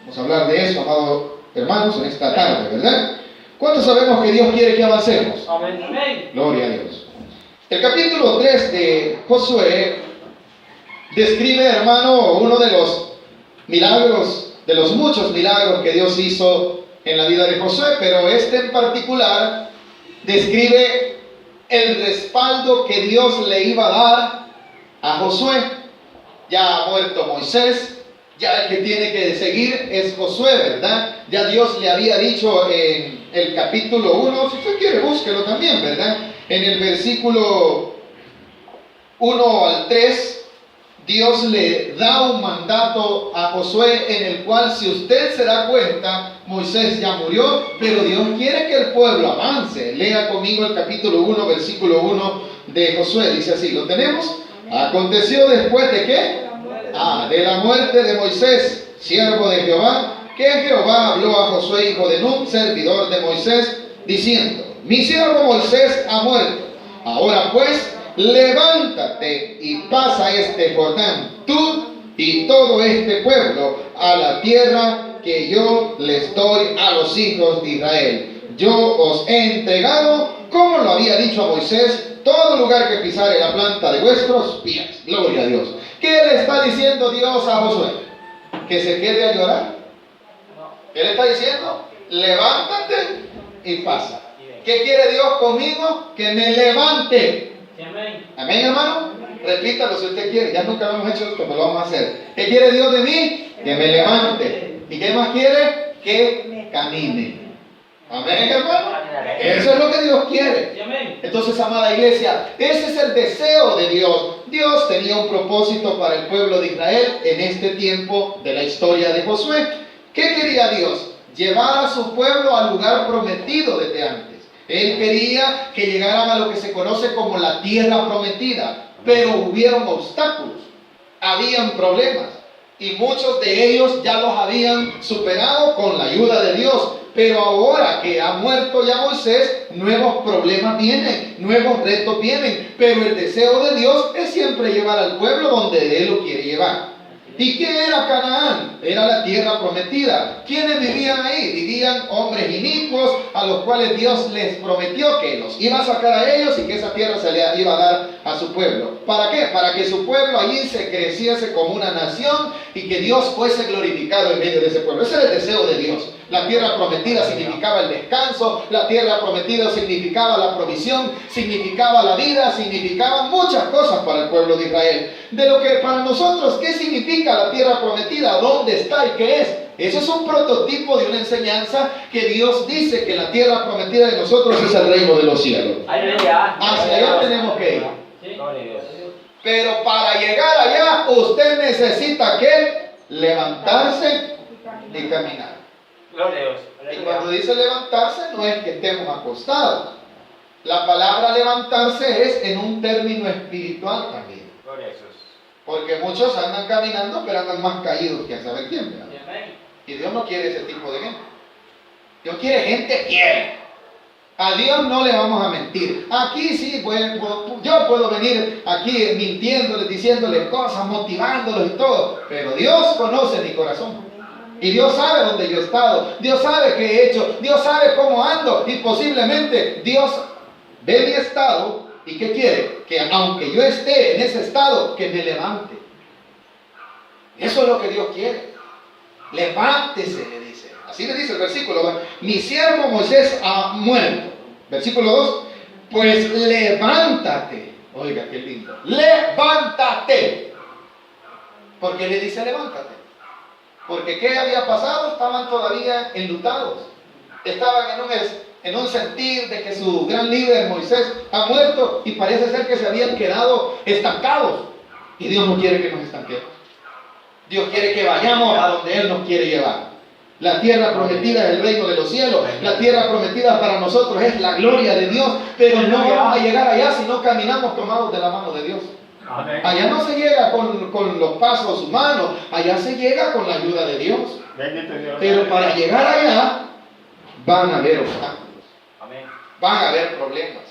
Vamos a hablar de eso, amados hermanos, en esta tarde, ¿verdad? ¿Cuántos sabemos que Dios quiere que avancemos? Amén. Gloria a Dios. El capítulo 3 de Josué describe, hermano, uno de los milagros, de los muchos milagros que Dios hizo en la vida de Josué, pero este en particular describe el respaldo que Dios le iba a dar a Josué. Ya ha muerto Moisés, ya el que tiene que seguir es Josué, ¿verdad? Ya Dios le había dicho en el capítulo 1, si usted quiere búsquelo también, ¿verdad? En el versículo 1 al 3, Dios le da un mandato a Josué en el cual, si usted se da cuenta, Moisés ya murió, pero Dios quiere que el pueblo avance. Lea conmigo el capítulo 1, versículo 1 de Josué. Dice así, ¿lo tenemos? Aconteció después de ¿qué? De la muerte de Moisés, siervo de Jehová, que Jehová habló a Josué, hijo de Nun, servidor de Moisés, diciendo, mi siervo Moisés ha muerto. Ahora pues, levántate y pasa este Jordán, tú y todo este pueblo, a la tierra que yo les doy a los hijos de Israel. Yo os he entregado, como lo había dicho a Moisés, todo lugar que pisare la planta de vuestros pies. Gloria a Dios. ¿Qué le está diciendo Dios a Josué? ¿Que se quede a llorar? ¿Qué le está diciendo? Levántate y pasa. ¿Qué quiere Dios conmigo? Que me levante. Amén, hermano. Repítalo si usted quiere. Ya nunca lo hemos hecho esto, pero lo vamos a hacer. ¿Qué quiere Dios de mí? Que me levante. ¿Y qué más quiere? Que camine. Amén, hermano. Eso es lo que Dios quiere. Entonces, amada iglesia, ese es el deseo de Dios. Dios tenía un propósito para el pueblo de Israel en este tiempo de la historia de Josué. ¿Qué quería Dios? Llevar a su pueblo al lugar prometido desde antes. Él quería que llegaran a lo que se conoce como la tierra prometida, pero hubieron obstáculos, habían problemas, y muchos de ellos ya los habían superado con la ayuda de Dios. Pero ahora que ha muerto ya Moisés, nuevos problemas vienen, nuevos retos vienen, pero el deseo de Dios es siempre llevar al pueblo donde Él lo quiere llevar. ¿Y qué era Canaán? Era la tierra prometida. ¿Quiénes vivían ahí? Vivían hombres inicuos a los cuales Dios les prometió que los iba a sacar a ellos y que esa tierra se le iba a dar a su pueblo. ¿Para qué? Para que su pueblo allí se creciese como una nación y que Dios fuese glorificado en medio de ese pueblo. Ese era el deseo de Dios. La tierra prometida significaba el descanso, la tierra prometida significaba la provisión, significaba la vida, significaba muchas cosas para el pueblo de Israel. De lo que para nosotros, ¿qué significa la tierra prometida? ¿Dónde está y qué es? Eso es un prototipo de una enseñanza que Dios dice que la tierra prometida de nosotros es el reino de los cielos. Hacia allá tenemos que ir. Pero para llegar allá, usted necesita que levantarse y caminar. Y cuando dice levantarse, no es que estemos acostados. La palabra levantarse es en un término espiritual también. Porque muchos andan caminando, pero andan más caídos que a saber quién, ¿verdad? Y Dios no quiere ese tipo de gente. Dios quiere gente fiel. A Dios no le vamos a mentir. Aquí sí, yo puedo venir aquí mintiéndoles, diciéndoles cosas, motivándolos y todo. Pero Dios conoce mi corazón. Y Dios sabe dónde yo he estado. Dios sabe qué he hecho. Dios sabe cómo ando. Y posiblemente Dios ve mi estado. ¿Y qué quiere? Que aunque yo esté en ese estado, que me levante. Eso es lo que Dios quiere. Levántese, le dice. Así le dice el versículo. Mi siervo Moisés ha muerto. Versículo 2. Pues levántate. Oiga, qué lindo. Levántate. ¿Por qué le dice levántate? Porque ¿qué había pasado? Estaban todavía enlutados. Estaban en un sentir de que su gran líder Moisés ha muerto y parece ser que se habían quedado estancados. Y Dios no quiere que nos estanquemos. Dios quiere que vayamos a donde Él nos quiere llevar. La tierra prometida es el reino de los cielos. La tierra prometida para nosotros es la gloria de Dios. Pero no vamos a llegar allá si no caminamos tomados de la mano de Dios. Allá no se llega con los pasos humanos, allá se llega con la ayuda de Dios. Pero para llegar allá van a haber obstáculos, van a haber problemas,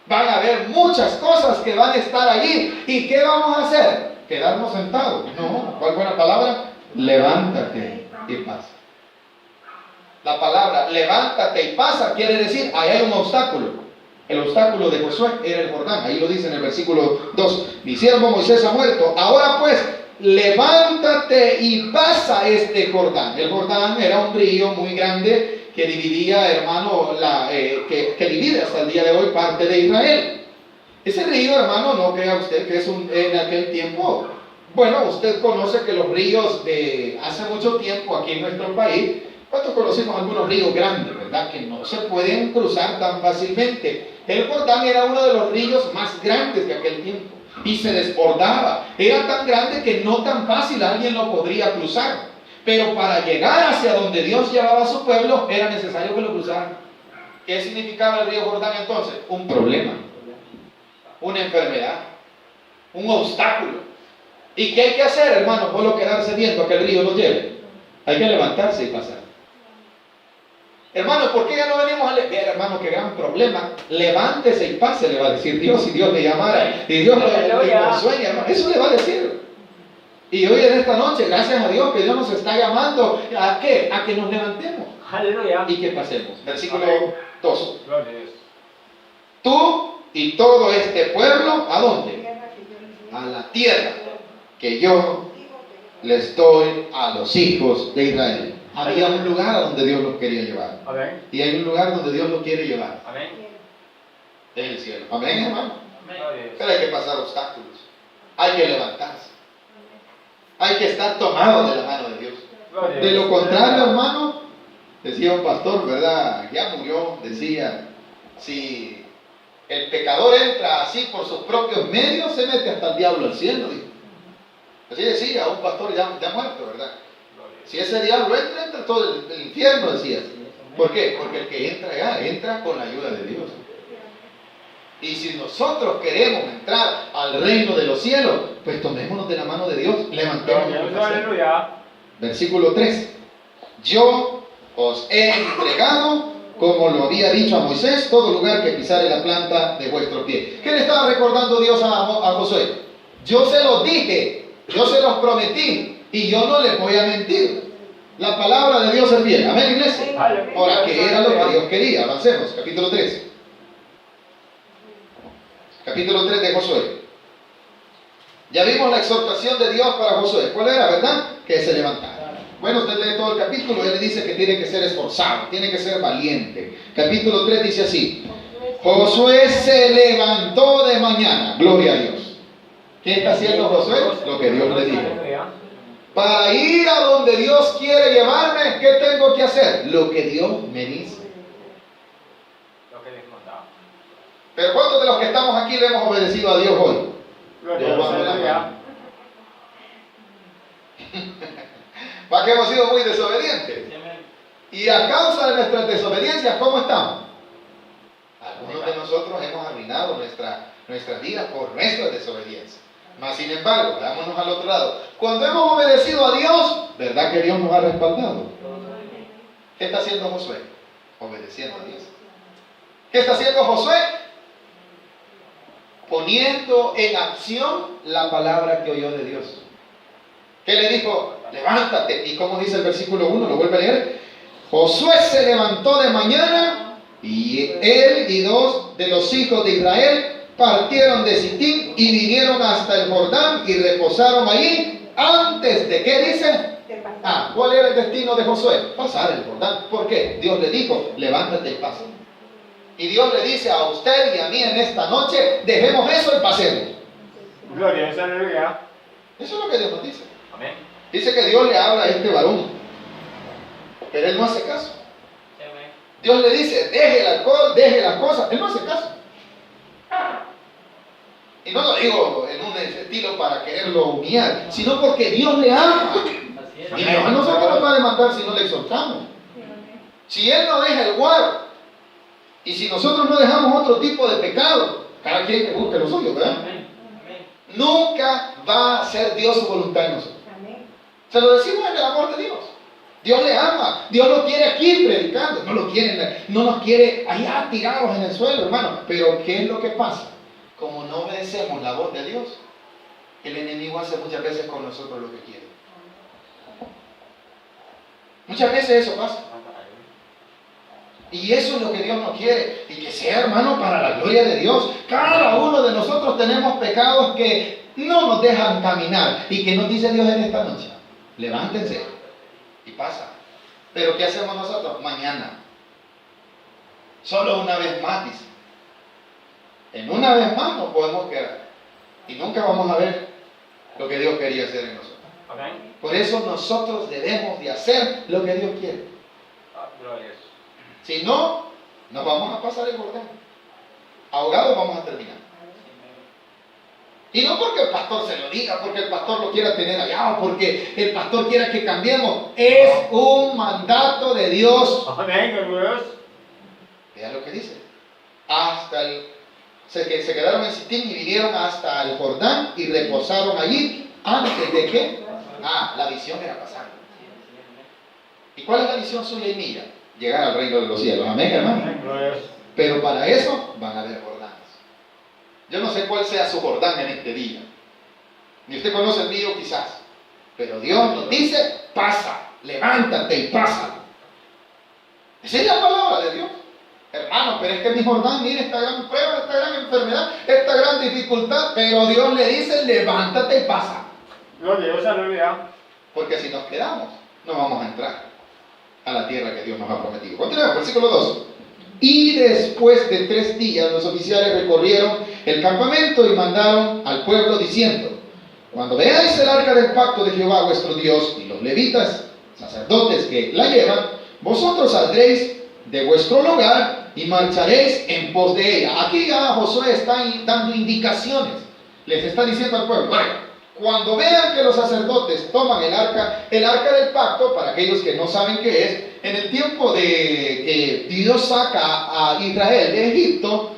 van a haber muchas cosas que van a estar allí. ¿Y qué vamos a hacer? ¿Quedarnos sentados? No. ¿Cuál fue la palabra? Levántate y pasa. La palabra levántate y pasa quiere decir, ahí hay un obstáculo. El obstáculo de Josué era el Jordán. Ahí lo dice en el versículo 2. Mi siervo Moisés ha muerto. Ahora pues, levántate y pasa este Jordán. El Jordán era un río muy grande que dividía, hermano, que divide hasta el día de hoy parte de Israel. Ese río, hermano, no crea usted que es en aquel tiempo. Bueno, usted conoce que los ríos de hace mucho tiempo aquí en nuestro país, ¿cuántos conocimos algunos ríos grandes, verdad? Que no se pueden cruzar tan fácilmente. El Jordán era uno de los ríos más grandes de aquel tiempo y se desbordaba. Era tan grande que no tan fácil alguien lo podría cruzar. Pero para llegar hacia donde Dios llevaba a su pueblo era necesario que lo cruzaran. ¿Qué significaba el río Jordán entonces? Un problema, una enfermedad, un obstáculo. ¿Y qué hay que hacer, hermano? ¿Solo quedarse viendo a que el río lo lleve? Hay que levantarse y pasar. Hermano, ¿por qué ya no venimos a leer? Hermano, qué gran problema. Levántese y pase, le va a decir Dios, si Dios le llamara. Y Dios le sueña, hermano. Eso le va a decir. Y hoy en esta noche, gracias a Dios, que Dios nos está llamando. ¿A qué? A que nos levantemos. Aleluya. Y que pasemos. Versículo 2. Tú y todo este pueblo, ¿a dónde? A la tierra que yo les doy a los hijos de Israel. Había un lugar a donde Dios los quería llevar. Amén. Y hay un lugar donde Dios los quiere llevar. Amén. En el cielo. Amén, hermano. Amén. Pero hay que pasar obstáculos. Hay que levantarse. Hay que estar tomados de la mano de Dios. De lo contrario, hermano, decía un pastor, ¿verdad? Ya murió, decía, si el pecador entra así por sus propios medios, se mete hasta el diablo al cielo, dijo. Así decía un pastor ya muerto, ¿verdad? Si ese diablo entra todo el infierno, decía. ¿Por qué? Porque el que entra ya, entra con la ayuda de Dios. Y si nosotros queremos entrar al reino de los cielos, pues tomémonos de la mano de Dios, levantémonos. Versículo 3. Yo os he entregado, como lo había dicho a Moisés, todo lugar que pisare la planta de vuestro pie. ¿Qué le estaba recordando Dios a Josué? Yo se los dije, yo se los prometí, y yo no les voy a mentir. La palabra de Dios es fiel. Amén, iglesia. Ahora, que era lo que Dios quería. Avancemos. Capítulo 3. Capítulo 3 de Josué. Ya vimos la exhortación de Dios para Josué. ¿Cuál era, verdad? Que se levantara. Bueno, usted lee todo el capítulo. Él le dice que tiene que ser esforzado, tiene que ser valiente. Capítulo 3 dice así: Josué se levantó de mañana. Gloria a Dios. ¿Qué está haciendo Josué? Lo que Dios le dijo. Para ir a donde Dios quiere llevarme, ¿qué tengo que hacer? Lo que Dios me dice. Lo que les contaba. Pero ¿cuántos de los que estamos aquí le hemos obedecido a Dios hoy? ¿Para que hemos sido muy desobedientes? Y a causa de nuestras desobediencias, ¿cómo estamos? Algunos de nosotros hemos arruinado nuestra vida por nuestra desobediencia. Mas sin embargo, vámonos al otro lado. Cuando hemos obedecido a Dios, ¿verdad que Dios nos ha respaldado? ¿Qué está haciendo Josué? Obedeciendo a Dios. ¿Qué está haciendo Josué? Poniendo en acción la palabra que oyó de Dios. ¿Qué le dijo? Levántate. ¿Y cómo dice el versículo 1? ¿Lo vuelve a leer? Josué se levantó de mañana y él y 2 de los hijos de Israel partieron de Sitín y vinieron hasta el Jordán y reposaron allí antes de, ¿qué dice? ¿Cuál era el destino de Josué? Pasar el Jordán. ¿Por qué? Dios le dijo, levántate y pasa. Y Dios le dice a usted y a mí en esta noche, dejemos eso y pasemos. Gloria a Dios, aleluya. Eso es lo que Dios nos dice. Amén. Dice que Dios le habla a este varón, pero él no hace caso. Dios le dice, deje el alcohol, deje las cosas. Él no hace caso. Y no lo digo en un estilo para quererlo humillar, sino porque Dios le ama. Y Dios a nosotros nos va a demandar si no le exhortamos. Si Él no deja el guaro, y si nosotros no dejamos otro tipo de pecado, cada quien que busque lo suyo, ¿verdad? Nunca va a ser Dios su voluntad en nosotros. Se lo decimos en el amor de Dios. Dios le ama. Dios lo quiere aquí predicando. No nos quiere allá tirados en el suelo, hermano. Pero ¿qué es lo que pasa? Como no obedecemos la voz de Dios, el enemigo hace muchas veces con nosotros lo que quiere. Muchas veces eso pasa. Y eso es lo que Dios no quiere. Y que sea, hermano, para la gloria de Dios. Cada uno de nosotros tenemos pecados que no nos dejan caminar. ¿Y que nos dice Dios en esta noche? Levántense. Y pasa. Pero ¿qué hacemos nosotros? Mañana. Solo una vez más, dice. En una vez más nos podemos quedar. Y nunca vamos a ver lo que Dios quería hacer en nosotros. Amén. Por eso nosotros debemos de hacer lo que Dios quiere. Gloria a Dios. Si no, nos vamos a pasar el bordón. Ahogados vamos a terminar. Y no porque el pastor se lo diga, porque el pastor lo quiera tener allá, o porque el pastor quiera que cambiemos. Es un mandato de Dios. Amén, hermanos. Vean lo que dice. Se quedaron en Sitín y vinieron hasta el Jordán y reposaron allí antes de que la visión era pasar. ¿Y cuál es la visión suya y mía? Llegar al reino de los cielos. Amén, hermano. Amén, gloria a Dios. Pero para eso van a haber Jordanes. Yo no sé cuál sea su Jordán en este día. Ni usted conoce el mío quizás. Pero Dios nos dice, pasa, levántate y pasa. Esa es la palabra de Dios. Hermano, pero es que mi Jordán, mire esta gran prueba, esta gran enfermedad, esta gran dificultad. Pero Dios le dice, levántate y pasa. Gloria a Dios, aleluya. Porque si nos quedamos, no vamos a entrar a la tierra que Dios nos ha prometido. Continuemos, versículo 2. Y después de 3 días los oficiales recorrieron el campamento y mandaron al pueblo diciendo: cuando veáis el arca del pacto de Jehová vuestro Dios y los levitas, sacerdotes que la llevan, vosotros saldréis de vuestro lugar y marcharéis en pos de ella. Aquí ya Josué está dando indicaciones. Les está diciendo al pueblo: bueno, cuando vean que los sacerdotes toman el arca del pacto, para aquellos que no saben qué es, en el tiempo de que Dios saca a Israel de Egipto,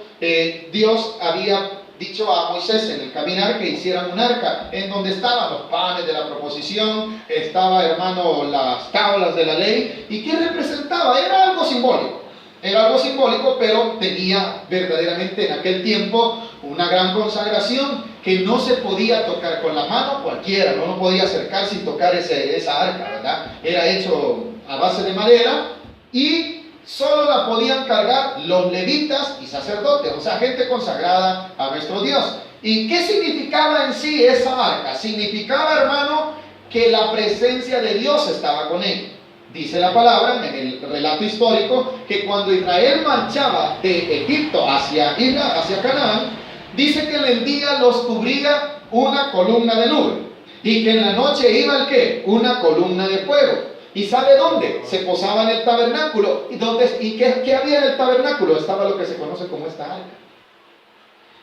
Dios había dicho a Moisés en el caminar que hicieran un arca en donde estaban los panes de la proposición, estaba, hermano, las tablas de la ley. ¿Y qué representaba? Era algo simbólico. Era algo simbólico, pero tenía verdaderamente en aquel tiempo una gran consagración que no se podía tocar con la mano cualquiera, no podía acercar sin tocar esa arca, ¿verdad? Era hecho a base de madera y solo la podían cargar los levitas y sacerdotes, o sea, gente consagrada a nuestro Dios. ¿Y qué significaba en sí esa arca? Significaba, hermano, que la presencia de Dios estaba con él. Dice la palabra en el relato histórico que cuando Israel marchaba de Egipto hacia Canaán, dice que en el día los cubría una columna de nube y que en la noche iba el ¿qué? Una columna de fuego. ¿Y sabe dónde? Se posaba en el tabernáculo. ¿Y qué había en el tabernáculo? Estaba lo que se conoce como esta arca.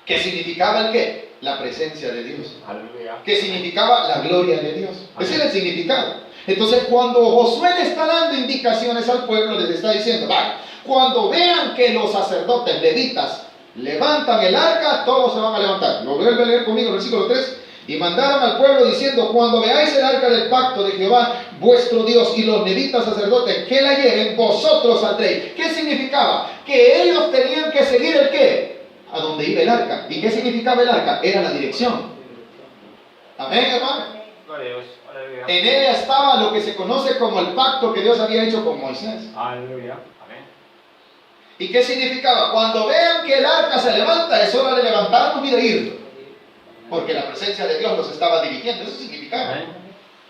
¿Qué significaba el qué? La presencia de Dios. Aleluya. ¿Qué significaba? La gloria de Dios. Ese era el significado. Entonces, cuando Josué le está dando indicaciones al pueblo, les está diciendo: vale, cuando vean que los sacerdotes levitas levantan el arca, todos se van a levantar. Lo vuelve a leer conmigo, versículo 3. Y mandaron al pueblo diciendo: cuando veáis el arca del pacto de Jehová vuestro Dios y los levitas sacerdotes que la lleven, vosotros saldréis. ¿Qué significaba? Que ellos tenían que seguir el qué? A donde iba el arca. ¿Y qué significaba el arca? Era la dirección. Amén, hermano. Gloria a Dios, aleluya. En ella estaba lo que se conoce como el pacto que Dios había hecho con Moisés. Aleluya. Amén. ¿Y qué significaba? Cuando vean que el arca se levanta, es hora de levantarnos y de ir. Porque la presencia de Dios los estaba dirigiendo. Eso significaba. Amén.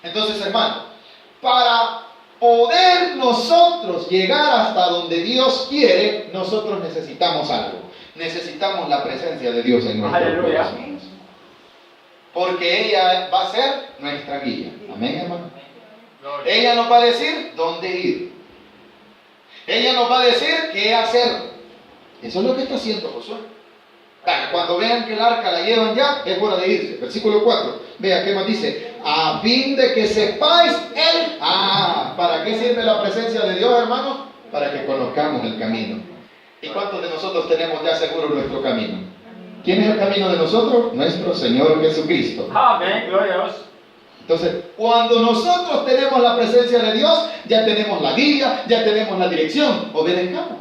Entonces, hermano, para poder nosotros llegar hasta donde Dios quiere, nosotros necesitamos algo. Necesitamos la presencia de Dios en nuestro Aleluya. corazón. Porque ella va a ser nuestra guía. Amén, hermano. Gloria. Ella nos va a decir dónde ir. Ella nos va a decir qué hacer. Eso es lo que está haciendo Josué. Cuando vean que el arca la llevan ya, es hora de irse. Versículo 4. Vea qué más dice: a fin de que sepáis el... ¿para qué sirve la presencia de Dios, hermano? Para que conozcamos el camino. ¿Y cuántos de nosotros tenemos ya seguro nuestro camino? ¿Quién es el camino de nosotros? Nuestro Señor Jesucristo. Amén, gloria a Dios. Entonces, cuando nosotros tenemos la presencia de Dios, ya tenemos la guía, ya tenemos la dirección. Obedezcamos.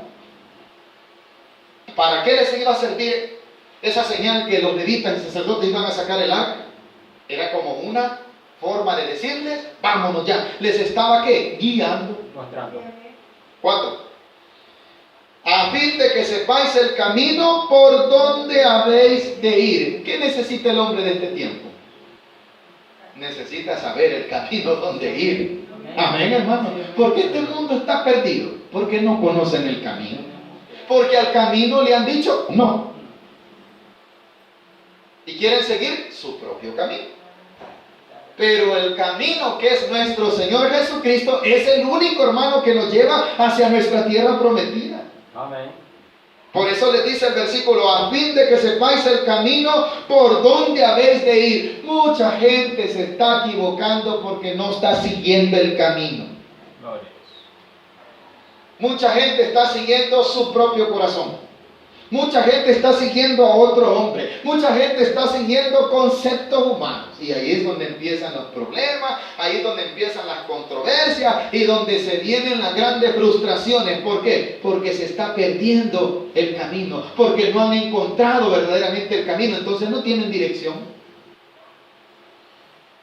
¿Para qué les iba a servir esa señal que los levitas y sacerdotes iban a sacar el arca? Era como una forma de decirles, vámonos ya. Les estaba, ¿qué? Guiando. Mostrando. 4. A fin de que sepáis el camino por donde habéis de ir. ¿Qué necesita el hombre de este tiempo? Necesita saber el camino donde ir. Amén, hermano. Porque este mundo está perdido. Porque no conocen el camino. Porque al camino le han dicho no. Y quieren seguir su propio camino. Pero el camino que es nuestro Señor Jesucristo es el único, hermano, que nos lleva hacia nuestra tierra prometida. Amén. Por eso les dice el versículo, a fin de que sepáis el camino por donde habéis de ir. Mucha gente se está equivocando porque no está siguiendo el camino. Gloria a Dios. Mucha gente está siguiendo su propio corazón. Mucha gente está siguiendo a otro hombre. Mucha gente está siguiendo conceptos humanos. Y ahí es donde empiezan los problemas, ahí es donde empiezan las controversias y donde se vienen las grandes frustraciones. ¿Por qué? Porque se está perdiendo el camino, porque no han encontrado verdaderamente el camino, entonces no tienen dirección.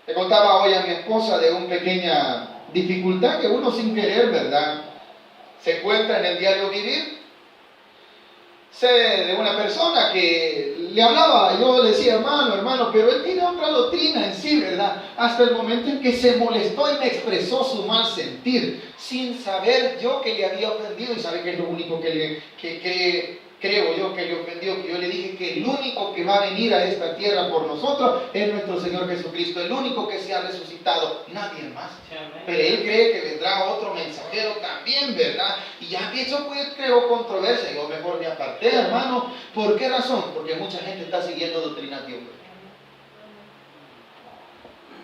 Le contaba hoy a mi esposa de una pequeña dificultad que uno sin querer, ¿verdad?, se encuentra en el diario vivir. Sé de una persona que le hablaba, yo le decía, hermano, pero él tiene otra doctrina en sí, ¿verdad? Hasta el momento en que se molestó y me expresó su mal sentir, sin saber yo que le había ofendido. Y sabe que es lo único creo yo que le ofendió, que yo le dije que el único que va a venir a esta tierra por nosotros es nuestro Señor Jesucristo, el único que se ha resucitado, nadie más. Pero él cree que vendrá otro mensajero también, ¿verdad? Y ya eso pues creó controversia. Yo mejor me aparté, hermano. ¿Por qué razón? Porque mucha gente está siguiendo doctrinas de hombre.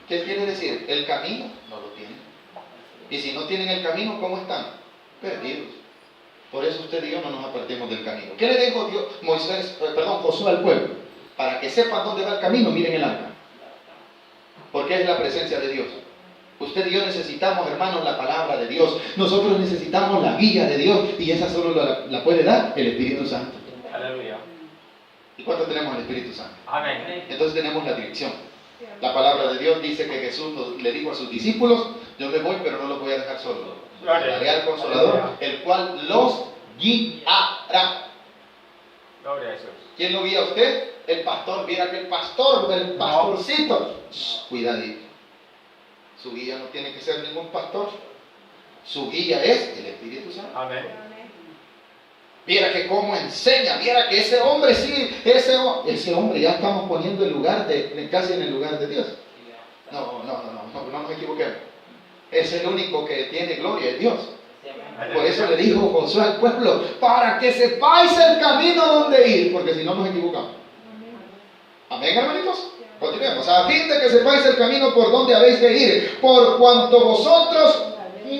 ¿Qué quiere decir? El camino no lo tienen. Y si no tienen el camino, ¿cómo están? Perdidos. Por eso usted y yo no nos apartemos del camino. ¿Qué le dijo Josué al pueblo? Para que sepan dónde va el camino, miren el arca. Porque es la presencia de Dios. Usted y yo necesitamos, hermanos, la palabra de Dios. Nosotros necesitamos la guía de Dios. Y esa solo la puede dar el Espíritu Santo. Aleluya. ¿Y cuánto tenemos el Espíritu Santo? Amén. Entonces tenemos la dirección. La palabra de Dios dice que Jesús le dijo a sus discípulos, yo me voy, pero no los voy a dejar solos. Daré al Consolador, el cual los guiará. Gloria a Jesús. ¿Quién lo guía a usted? El pastor. Mira que el pastorcito. Cuidadito. Su guía no tiene que ser ningún pastor. Su guía es el Espíritu Santo. Amén. Mira que cómo enseña, mira que ese hombre sí, ese hombre ya estamos poniendo casi en el lugar de Dios. No nos equivoquemos. Es el único que tiene gloria, es Dios. Por eso le dijo Josué al pueblo, para que sepáis el camino donde ir, porque si no nos equivocamos. Amén, hermanitos. Continuemos. A fin de que sepáis el camino por donde habéis de ir, por cuanto vosotros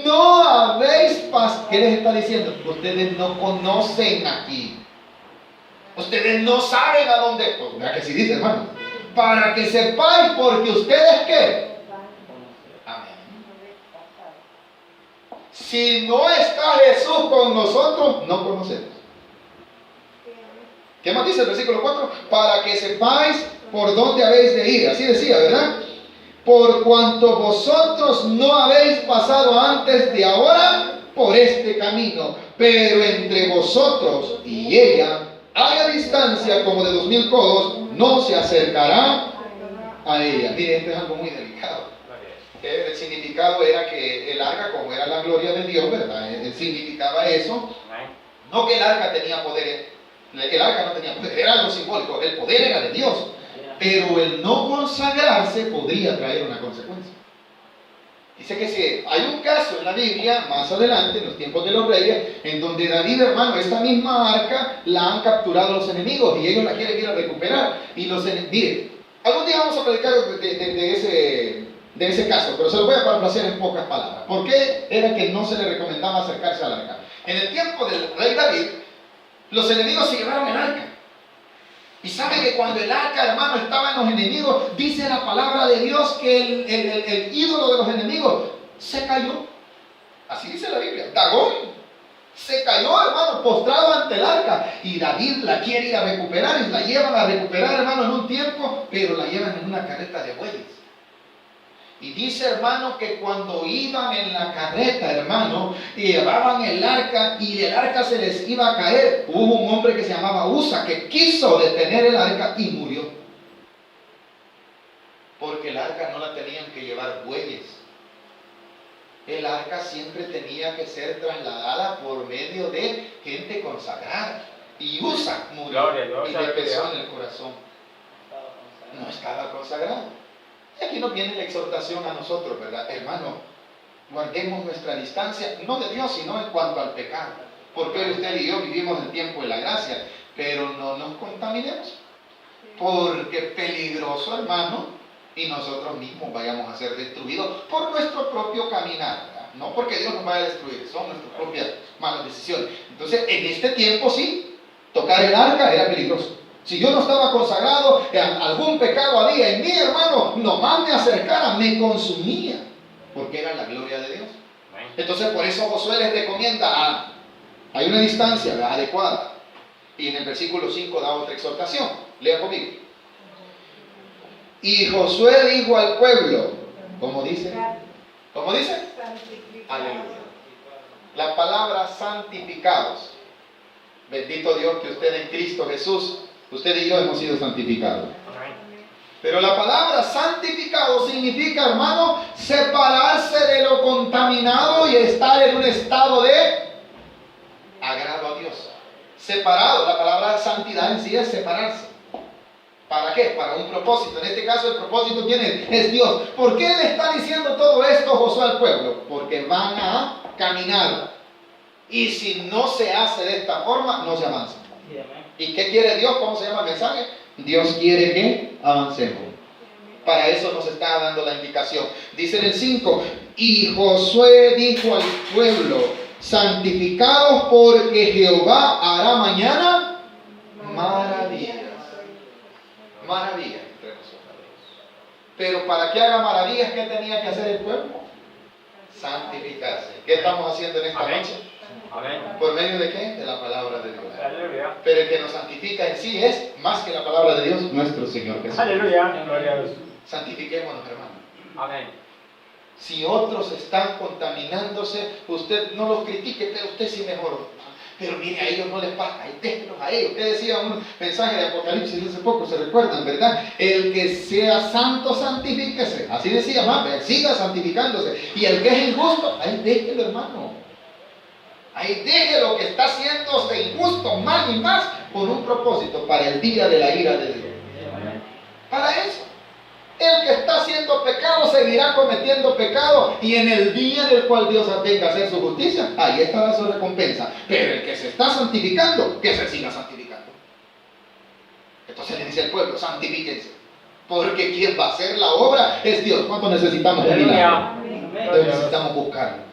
no habéis pasado. ¿Qué les está diciendo? Ustedes no conocen aquí. Ustedes no saben a dónde. Pues vea que sí dice, hermano. Para que sepáis, porque ustedes ¿qué? Amén. Si no está Jesús con nosotros, no conocemos. ¿Qué más dice el versículo 4? Para que sepáis por dónde habéis de ir. Así decía, ¿verdad? Por cuanto vosotros no habéis pasado antes de ahora por este camino, pero entre vosotros y ella haya distancia como de 2000 codos, no se acercará a ella. Mire, esto es algo muy delicado. El significado era que el arca, como era la gloria de Dios, ¿verdad? Significaba eso. No que el arca tenía poder. El arca no tenía poder, era algo simbólico. El poder era de Dios. Pero el no consagrarse podría traer una consecuencia. Dice que si hay un caso en la Biblia, más adelante, en los tiempos de los reyes, en donde David, hermano, esta misma arca la han capturado los enemigos y ellos la quieren ir a recuperar. Y los enemigos, miren, algún día vamos a predicar de ese caso, pero se lo voy a parafrasear en pocas palabras. ¿Por qué era que no se le recomendaba acercarse al arca? En el tiempo del rey David, los enemigos se llevaron el arca. Y sabe que cuando el arca, hermano, estaba en los enemigos, dice la palabra de Dios que el ídolo de los enemigos se cayó. Así dice la Biblia. Dagón se cayó, hermano, postrado ante el arca. Y David la quiere ir a recuperar y la llevan a recuperar, hermano, en un tiempo, pero la llevan en una carreta de bueyes. Y dice, hermano, que cuando iban en la carreta, hermano, y llevaban el arca y el arca se les iba a caer, hubo un hombre que se llamaba Usa que quiso detener el arca y murió. Porque el arca no la tenían que llevar bueyes. El arca siempre tenía que ser trasladada por medio de gente consagrada. Y Usa murió y le pesó en el corazón. No estaba consagrado. Y aquí nos viene la exhortación a nosotros, ¿verdad? Hermano, guardemos nuestra distancia, no de Dios, sino en cuanto al pecado. Porque hoy usted y yo vivimos el tiempo de la gracia, pero no nos contaminemos. Porque peligroso, hermano, y nosotros mismos vayamos a ser destruidos por nuestro propio caminar, ¿verdad? No porque Dios nos vaya a destruir, son nuestras propias malas decisiones. Entonces, en este tiempo sí, tocar el arca era peligroso. Si yo no estaba consagrado, algún pecado había en mí, hermano, nomás me acercara, me consumía, porque era la gloria de Dios. Entonces, por eso Josué les recomienda, hay una distancia, ¿verdad?, adecuada. Y en el versículo 5 da otra exhortación. Lea conmigo. Y Josué dijo al pueblo, ¿cómo dice? ¿Cómo dice? Aleluya. La palabra santificados. Bendito Dios que usted en Cristo Jesús, usted y yo hemos sido santificados. Pero la palabra santificado significa, hermano, separarse de lo contaminado y estar en un estado de agrado a Dios. Separado, la palabra santidad en sí es separarse. ¿Para qué? Para un propósito. En este caso el propósito es Dios. ¿Por qué le está diciendo todo esto Josué al pueblo? Porque van a caminar. Y si no se hace de esta forma, no se avanza. ¿Y qué quiere Dios? ¿Cómo se llama el mensaje? Dios quiere que avancemos. Para eso nos está dando la indicación. Dice en el 5, y Josué dijo al pueblo, santificados porque Jehová hará mañana maravillas. Maravillas entre nosotros. Pero para que haga maravillas, ¿qué tenía que hacer el pueblo? Santificarse. ¿Qué estamos haciendo en esta noche? Amén. ¿Por medio de qué? De la palabra de Dios. Aleluya. Pero el que nos santifica en sí es, más que la palabra de Dios, nuestro Señor Jesús. Aleluya. Gloria a Dios. Santifiquémonos, hermano. Amén. Si otros están contaminándose, usted no los critique, pero usted sí mejoró. Pero mire, a ellos no les pasa, déjenlos a ellos. Usted decía un mensaje de Apocalipsis hace poco, se recuerdan, ¿verdad? El que sea santo, santifíquese. Así decía, siga santificándose. Y el que es injusto, ahí déjelo, hermano. Ahí deje lo que está haciéndose injusto, más y más, por un propósito, para el día de la ira de Dios. Para eso. El que está haciendo pecado seguirá cometiendo pecado, y en el día en el cual Dios venga a hacer su justicia, ahí estará su recompensa. Pero el que se está santificando, que se siga santificando. Entonces le dice al pueblo, santifíquense, porque quien va a hacer la obra es Dios. ¿Cuánto necesitamos un milagro? Entonces necesitamos buscarlo,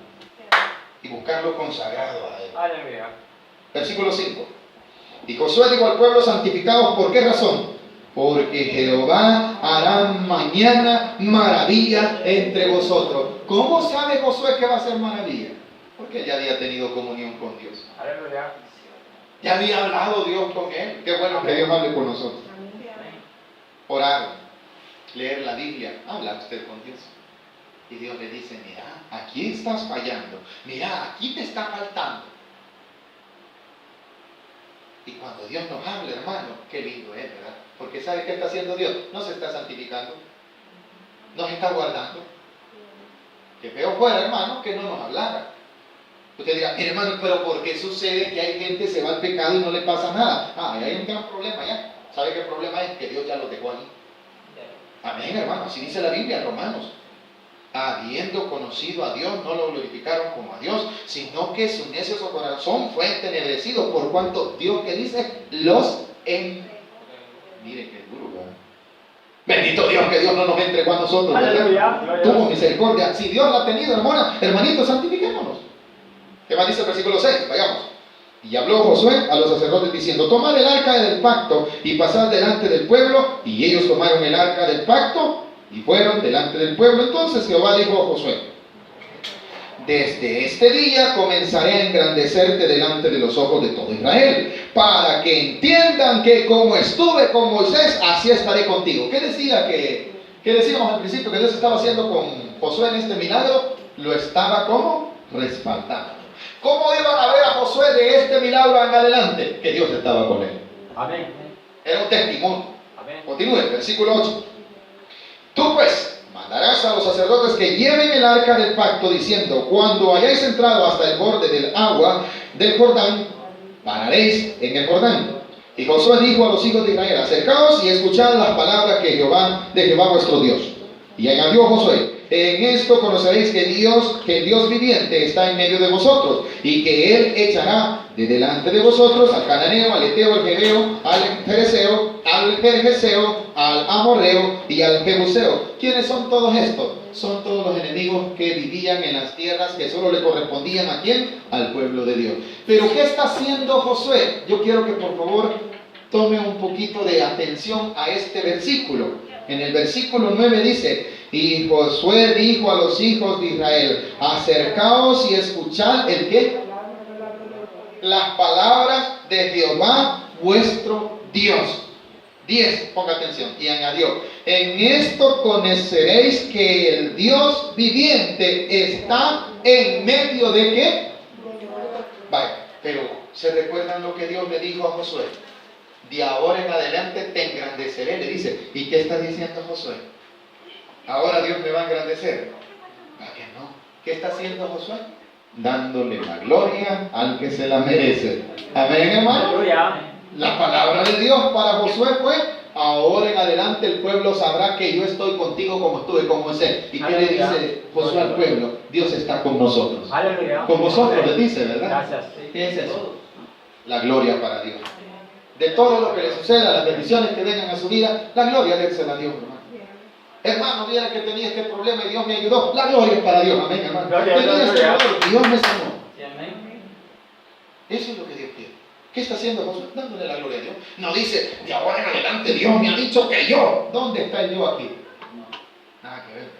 y buscarlo consagrado a Él. Aleluya. Versículo 5. Y Josué dijo al pueblo, santificados, ¿por qué razón? Porque Jehová hará mañana maravilla entre vosotros. ¿Cómo sabe Josué que va a ser maravilla? Porque ya había tenido comunión con Dios. Aleluya. Ya había hablado Dios con él. Qué bueno que Dios hable con nosotros. Orar, leer la Biblia, habla usted con Dios. Y Dios le dice, mira, aquí estás fallando. Mira, aquí te está faltando. Y cuando Dios nos habla, hermano, qué lindo es, ¿verdad? Porque ¿sabe qué está haciendo Dios? No se está santificando, nos está guardando. Que feo fuera, hermano, que no nos hablara. Usted dirá, mire, hermano, pero ¿por qué sucede que hay gente que se va al pecado y no le pasa nada? Ahí hay un gran problema ya. ¿Sabe qué problema es? Que Dios ya los dejó ahí. Amén, hermano, así dice la Biblia en Romanos. Habiendo conocido a Dios, no lo glorificaron como a Dios, sino que su necio corazón fue entenebrecido, por cuanto Dios, que dice, los Mire qué duro, ¿verdad? Bendito Dios, que Dios no nos entregó a nosotros. Aleluya. Tuvo misericordia. Si Dios la ha tenido, hermanito, santifiquémonos. ¿Qué más dice el versículo 6? Vayamos. Y habló Josué a los sacerdotes diciendo, tomad el arca del pacto y pasad delante del pueblo. Y ellos tomaron el arca del pacto y fueron delante del pueblo. Entonces Jehová dijo a Josué, desde este día comenzaré a engrandecerte delante de los ojos de todo Israel, para que entiendan que como estuve con Moisés, así estaré contigo. ¿Qué decía que ¿Qué decíamos al principio que Dios estaba haciendo con Josué en este milagro? Lo estaba como respaldando. ¿Cómo iban a ver a Josué de este milagro en adelante? Que Dios estaba con él. Amén. Era un testimonio. Amén. Continúe, versículo 8. Tú pues mandarás a los sacerdotes que lleven el arca del pacto, diciendo: cuando hayáis entrado hasta el borde del agua del Jordán, pararéis en el Jordán. Y Josué dijo a los hijos de Israel: acercaos y escuchad las palabras de Jehová vuestro Dios. Y añadió Josué: en esto conoceréis que el Dios viviente está en medio de vosotros, y que Él echará de delante de vosotros al cananeo, al eteo, al jebeo, al fereceo, al gergeseo, al amorreo y al jebuseo. ¿Quiénes son todos estos? Son todos los enemigos que vivían en las tierras que solo le correspondían ¿a quién? Al pueblo de Dios. Pero ¿qué está haciendo Josué? Yo quiero que por favor tome un poquito de atención a este versículo. En el versículo 9 dice: y Josué dijo a los hijos de Israel: acercaos y escuchad ¿el qué? Las palabras de Jehová vuestro Dios. 10, ponga atención. Y añadió: en esto conoceréis que el Dios viviente está en medio de ¿qué? Vaya, pero ¿se recuerdan lo que Dios le dijo a Josué? De ahora en adelante te engrandeceré, le dice. ¿Y qué está diciendo Josué? Ahora Dios me va a engrandecer. ¿Para qué no? ¿Qué está haciendo Josué? Dándole la gloria al que se la merece. Amén, hermano. Aleluya. La palabra de Dios para Josué fue: ahora en adelante el pueblo sabrá que yo estoy contigo como estuve con Moisés. ¿Y qué le dice Josué al pueblo? Dios está con nosotros. Aleluya. Con vosotros le dice, ¿verdad? Gracias. ¿Qué es eso? La gloria para Dios. De todo lo que le suceda, las bendiciones que vengan a su vida, la gloria dérsela a Dios, hermano. Hermano, viera que tenía este problema y Dios me ayudó. La gloria es para Dios, amén, hermano. Gloria, Tenía este gloria. dolor y Dios me sanó. Sí, amén. Eso es lo que Dios quiere. ¿Qué está haciendo Josué? Dándole la gloria a Dios. No dice: de ahora en adelante Dios me ha dicho que yo. ¿Dónde está el yo aquí? Nada que ver.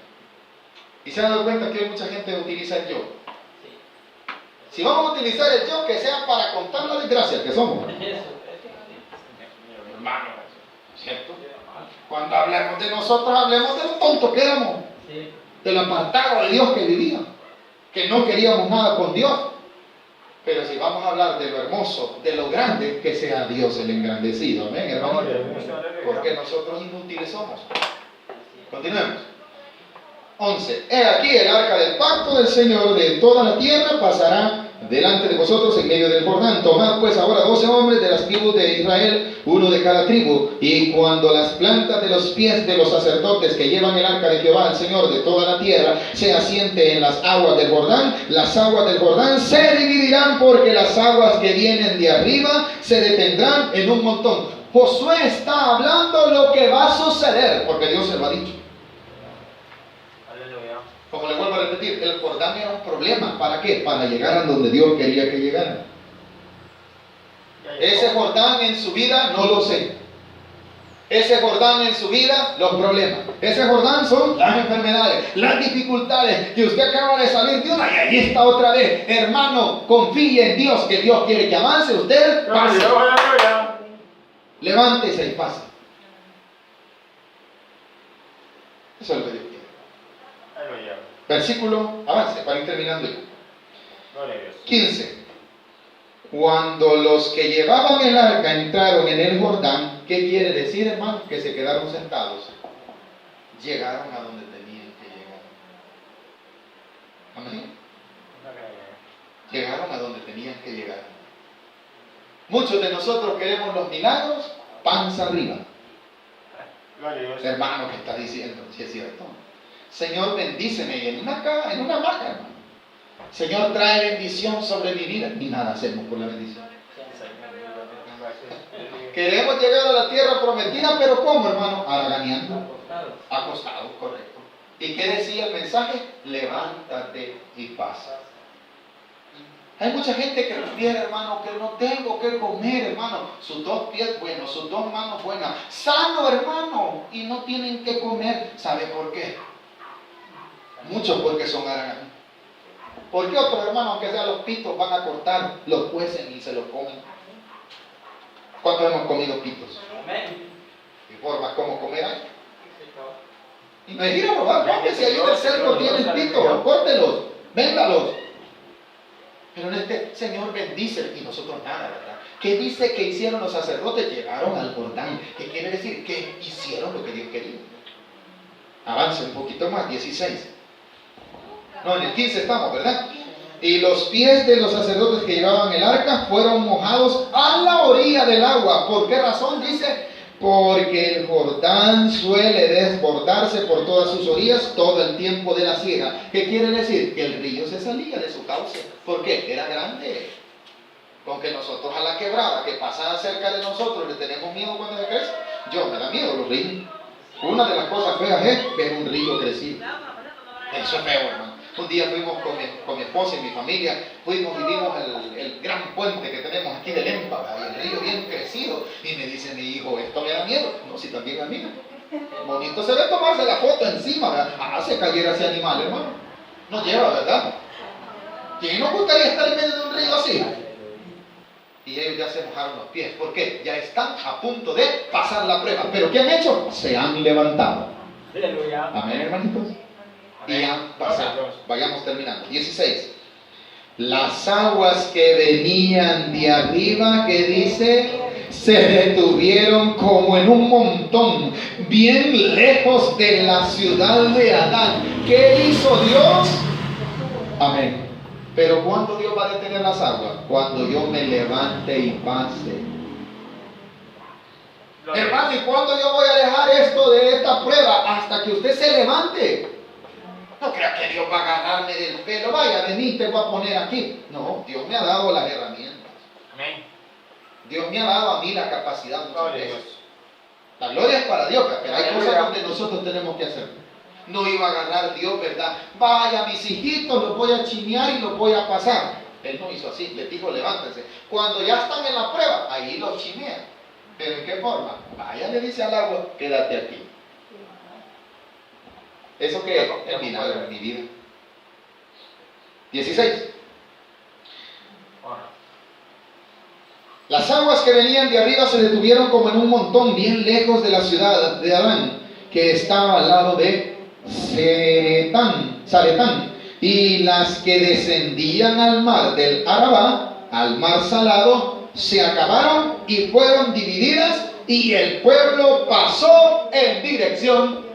¿Y se han dado cuenta que hay mucha gente que utiliza el yo? Si vamos a utilizar el yo, que sea para contar la desgracia que somos. Hermano, ¿cierto? Cuando hablemos de nosotros, hablemos de lo tontos que éramos, de lo apartado de Dios que vivíamos, que no queríamos nada con Dios. Pero si vamos a hablar de lo hermoso, de lo grande, que sea Dios el engrandecido, amén, hermano. Porque nosotros inútiles somos. Continuemos. 11. He aquí el arca del pacto del Señor de toda la tierra pasará delante de vosotros en medio del Jordán. Tomad pues ahora 12 hombres de las tribus de Israel, uno de cada tribu, y cuando las plantas de los pies de los sacerdotes que llevan el arca de Jehová, el Señor de toda la tierra, se asiente en las aguas del Jordán, las aguas del Jordán se dividirán, porque las aguas que vienen de arriba se detendrán en un montón. Josué está hablando lo que va a suceder, porque Dios se lo ha dicho. Como le vuelvo a repetir, el Jordán era un problema. ¿Para qué? Para llegar a donde Dios quería que llegara. Ese Jordán en su vida, no lo sé. Ese Jordán en su vida, los problemas. Ese Jordán son las enfermedades, las dificultades, que usted acaba de salir de una y ahí está otra vez. Hermano, confíe en Dios, que Dios quiere que avance. Usted pase. Levántese y pase. Eso es lo que Dios quiere. Versículo, avance, para ir terminando ya. 15. Cuando los que llevaban el arca entraron en el Jordán, ¿qué quiere decir, hermano? Que se quedaron sentados. Llegaron a donde tenían que llegar. Amén. Llegaron a donde tenían que llegar. Muchos de nosotros queremos los milagros panza arriba. Hermano, ¿qué está diciendo? Si es cierto. Señor, bendíceme en una hamaca, hermano. Señor, trae bendición sobre mi vida. Y nada hacemos por la bendición. Queremos llegar a la tierra prometida, pero ¿cómo, hermano? Haraganeando. Acostados, correcto. ¿Y qué decía el mensaje? Levántate y pasa. Hay mucha gente que refiere, hermano, que no tengo que comer, hermano. Sus 2 pies buenos, sus 2 manos buenas. Sano, hermano. Y no tienen que comer. ¿Sabe por qué? Muchos porque son haraganes. ¿Por qué otros, hermanos, aunque sean los pitos, van a cortar, los cuecen y se los comen? ¿Cuántos hemos comido pitos? ¿Y formas cómo comer hay? Y no es ir a robar, porque si ahí en el cerco tienen pito, córtelos, véndalos. Pero en este Señor bendice y nosotros nada, ¿verdad? ¿Qué dice que hicieron los sacerdotes? Llegaron al Jordán. ¿Qué quiere decir? Que hicieron lo que Dios quería. Avance un poquito más, 16. No, en el 15 estamos, ¿verdad? Y los pies de los sacerdotes que llevaban el arca fueron mojados a la orilla del agua. ¿Por qué razón? Dice, porque el Jordán suele desbordarse por todas sus orillas todo el tiempo de la siega. ¿Qué quiere decir? Que el río se salía de su cauce. ¿Por qué? Era grande. Con que nosotros a la quebrada que pasa cerca de nosotros le tenemos miedo cuando se crece. Yo me da miedo los ríos. Una de las cosas feas es ver un río crecido. Eso es feo, hermano. Un día fuimos con mi esposa y mi familia, fuimos y vimos el gran puente que tenemos aquí de Lempa, y el río bien crecido. Y me dice mi hijo, ¿esto me da miedo? No, si también a mí. Bonito se ve tomarse la foto encima, ¿verdad? Ah, se cayera ese animal, hermano. No lleva, ¿verdad? ¿Quién nos gustaría estar en medio de un río así? Y ellos ya se mojaron los pies. ¿Por qué? Ya están a punto de pasar la prueba. ¿Pero qué han hecho? Se han levantado. Aleluya. Amén, hermanitos. Y han pasado. Vayamos terminando. 16. Las aguas que venían de arriba, que dice, se detuvieron como en un montón, bien lejos de la ciudad de Adán. ¿Qué hizo Dios? Amén. Pero ¿cuándo Dios va a detener las aguas? Cuando yo me levante y pase. Hermano, ¿y cuándo yo voy a dejar esto de esta prueba? Hasta que usted se levante. No crea que Dios va a agarrarme del pelo. Vaya, vení, te voy a poner aquí. No, Dios me ha dado las herramientas. Amén. Dios me ha dado a mí la capacidad muchas Gloria a veces. Dios. La gloria es para Dios, pero hay Aleluya. cosas donde nosotros tenemos que hacer. No iba a agarrar Dios, ¿verdad? Vaya, mis hijitos, los voy a chinear y los voy a pasar. Él no hizo así, les dijo, levántense. Cuando ya están en la prueba, ahí los chinea. ¿Pero en qué forma? Vaya, le dice al agua, quédate aquí. ¿Eso qué es? El milagro en mi vida. 16. Las aguas que venían de arriba se detuvieron como en un montón, bien lejos de la ciudad de Adán, que estaba al lado de Zaretán. Y las que descendían al mar del Arabá, al mar salado, se acabaron y fueron divididas, y el pueblo pasó en dirección.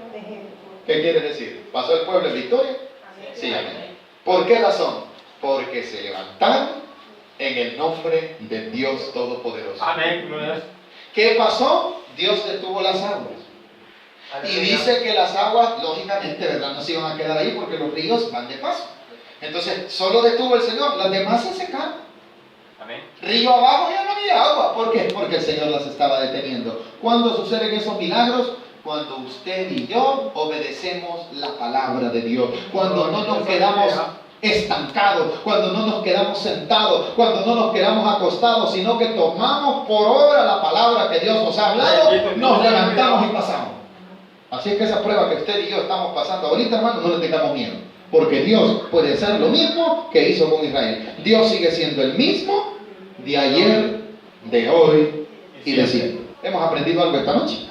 ¿Qué quiere decir? ¿Pasó el pueblo en victoria? Sí, amén. ¿Por qué razón? Porque se levantaron en el nombre de Dios Todopoderoso. Amén. Gloria a Dios. ¿Qué pasó? Dios detuvo las aguas. Y Aleluya. dice que las aguas, lógicamente, ¿verdad? No se iban a quedar ahí porque los ríos van de paso. Entonces, solo detuvo el Señor, las demás se secaron. Amén. Río abajo ya no había agua. ¿Por qué? Porque el Señor las estaba deteniendo. ¿Cuándo suceden esos milagros? Cuando usted y yo obedecemos la palabra de Dios. Cuando no nos quedamos estancados, cuando no nos quedamos sentados, cuando no nos quedamos acostados, sino que tomamos por obra la palabra que Dios nos ha hablado, nos levantamos y pasamos. Así es que esa prueba que usted y yo estamos pasando ahorita, hermano, no le tengamos miedo. Porque Dios puede hacer lo mismo que hizo con Israel. Dios sigue siendo el mismo de ayer, de hoy y de siempre. ¿Hemos aprendido algo esta noche?